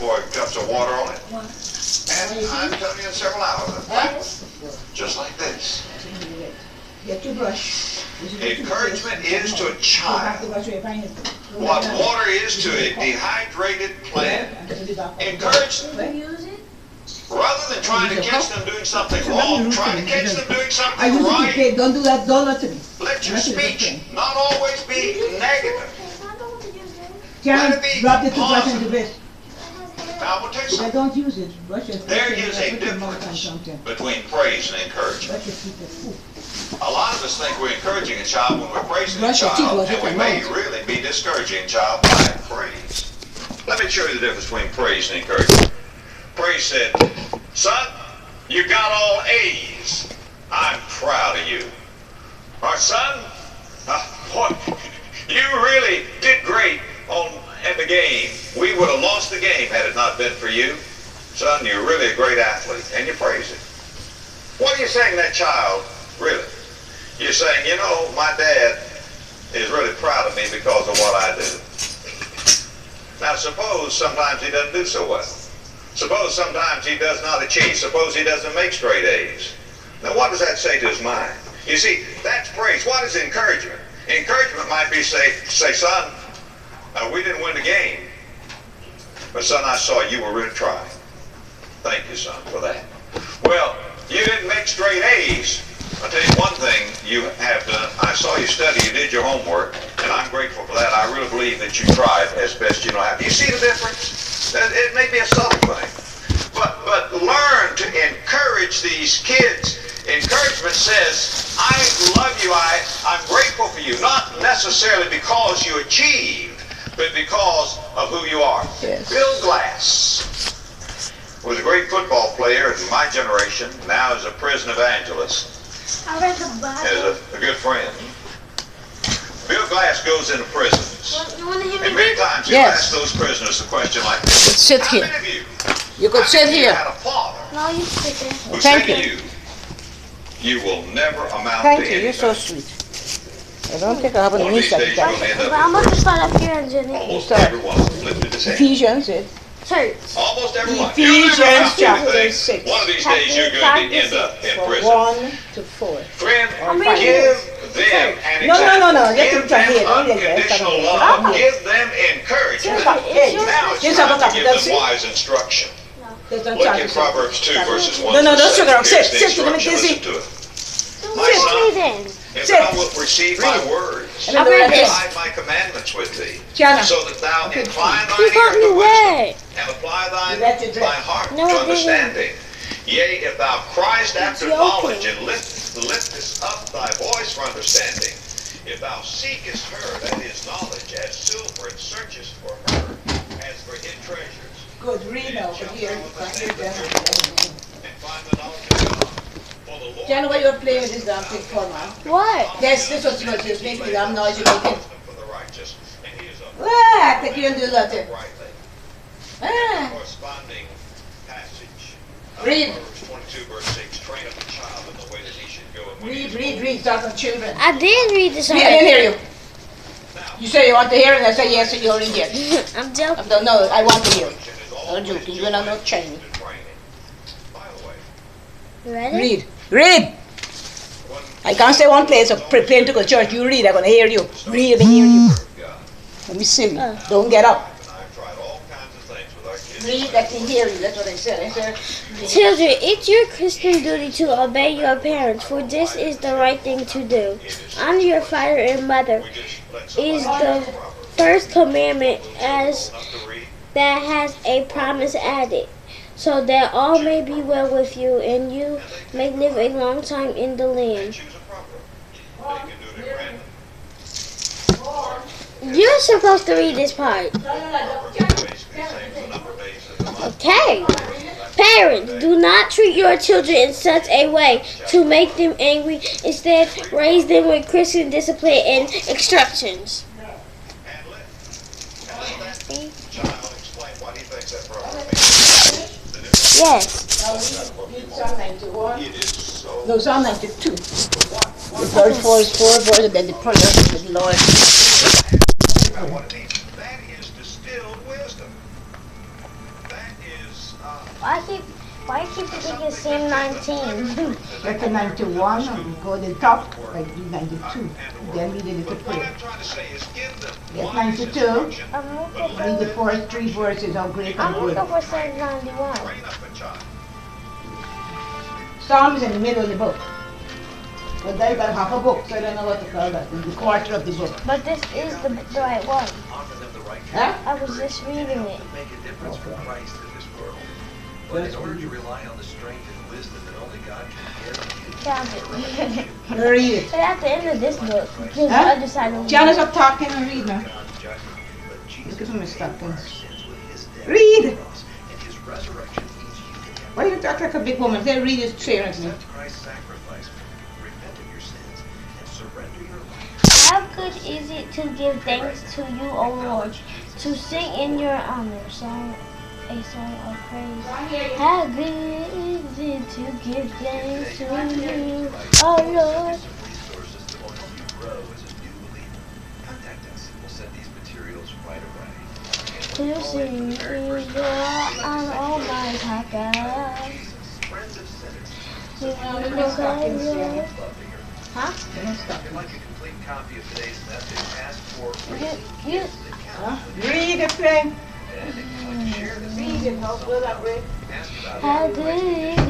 pour cups of water on it. And I'm telling you in several hours. Just like this. Get your brush. Encouragement is to a child what water is to a dehydrated plant. Encourage them. Rather than trying to catch them doing something wrong, try to catch them doing something right. Don't do that donut to me. Let your speech not always be negative. Tiana, drop the toothbrush into bed. Now, I will tell you I something. don't use it. Brush it. There is a difference between praise and encouragement. A lot of us think we're encouraging a child when we're praising a child, and we may really be discouraging a child by praise. Let me show you the difference between praise and encouragement. Praise said, son, you got all A's. I'm proud of you. Or son, boy, you really did great at the game. We would have lost the game had it not been for you. Son, you're really a great athlete, and you praise it. What are you saying to that child, really? You're saying, you know, my dad is really proud of me because of what I do. Now, suppose sometimes he doesn't do so well. Suppose sometimes he does not achieve. Suppose he doesn't make straight A's. Now, what does that say to his mind? You see, that's praise. What is encouragement? Encouragement might be say, son, we didn't win the game, but son, I saw you were really trying. Thank you, son, for that. Well, you didn't make straight A's. I'll tell you one thing you have done. I saw you study, you did your homework, and I'm grateful for that. I really believe that you tried as best you know how. Do you see the difference? It may be a subtle thing, but learn to encourage these kids. Encouragement says, I love you, I'm grateful for you, not necessarily because you achieved, but because of who you are. Yes. Bill Glass was a great football player in my generation, now is a prison evangelist. As a good friend. Bill Glass goes into prisons. And many times he'll ask those prisoners the question like this. Sit here. How many of You could sit here. had a father No, you sit there. who Thank said to you. you will never amount Thank to you, anything. you're so sweet. I don't think I have One any of these days you're going to end But up I'm in going to prison. start up here and Jenny. Almost Start. everyone lifted his hand. Ephesians, Church. Almost everyone. Ephesians You'll never amount to chapter anything. 6. One of these days you're going to end up in prison. 1 to 4. Friend, reading give them an No, example. let Give them try them here. Don't let them unconditional start love. over. Give them encouragement. Hey, Now it's this time about to give them see? wise instruction. There's no Look charge. at Proverbs 2 verses 1 No, through don't 7. sugar. Here's Sit, the sit, let me instruction. see. Listen to it. Sit My with me son, then. if Sit. thou wilt receive my words, Let me do like this. hide my commandments with thee, Tiana. so that thou incline You thine got ear me to wet. wisdom, and apply thine let you drink. heart No, I to didn't. understanding. Yea, if thou criest after joking. knowledge, and liftest up thy voice for understanding, if thou seekest her, that is knowledge, as silver, and searchest for her, as for hid treasures, Good, read now, but here, and find the knowledge of God. For the Lord Tiana, why you're playing with this damn thing for, man? What? Yes, this was supposed to make the damn noise you're making. for the righteous, and he is a What? Take you and do that. rightly. Ah. Corresponding passage. Read. Proverbs 22 verse 6. Train up a child in the way that he should go. And when he is Read. Talk on children. I did read this I didn't already. hear you. You say you want to hear it, and I say yes, and you already hear. I'm joking. No, I want to hear. old, and is No always joking, you're not no diligent Chinese. in training. By the way, You ready? Read. I can't say one place, so prepare to go to church. You read, I'm going to hear you. Read, let me hear you. word of God. Don't be silly. Don't get up. And I've tried all kinds of things with our kids. Read, I can hear you. That's what I said. I said, Children, it's your Christian duty to obey your parents, for this is the right thing to do. Honor your father and mother We just let is somebody the read Proverbs. first commandment as Enough to read. that has a promise added, so that all may be well with you and you may live a long time in the land. Choose a proverb. They can do it at random. You're supposed to read this part. Basically saying the number of days of the month. Okay. Parents, do not treat your children in such a way to make them angry. Instead, raise them with Christian discipline and instructions. And let that child explain what he thinks that proverb means. The difference. Yes. read Psalm 91. It is so. No, Psalm 92. The verse 4 is 4 verse, and then the prayer with the Lord. What it means. That is distilled wisdom. That Why keep thinking Psalm 19? Get to 91 and go to the top, like do 92. Then read a little prayer. Get 92. I'm looking Read the for. first 3 verses how great and I'm good. looking for Psalm 91. Psalm is in the middle of the book. But they got half a book, so I don't know what to call that. The quarter of the book. But this is the right one. Huh? I was just reading it. Make a difference for Christ in this world. But in order to rely on the strength and wisdom that only God can give, Found it. Read it. So at the end of this book, the Huh? other side of the Tiana's up talking and read now. God's judgment. But Jesus Look at my stockings. sins with his death Read. on the cross, and his resurrection means you can have Why do you talk like a big woman? Say read it straight at me. accept Christ's sacrifice, repent of your sins, and surrender your life. How good is it to give thanks to you, O Lord, to sing in your honor, a song of praise. How good is it to give thanks to you, O Lord? Some resources that will help you grow as a new believer. Contact us and we'll send these materials right away. To sing in your honor, oh my God. Friends of sinners. To look at you. Huh? If you'd like a complete copy of today's message, ask for You, Read it, friend. and if you'd like to share this Read it. How good that read. ask about how good is it?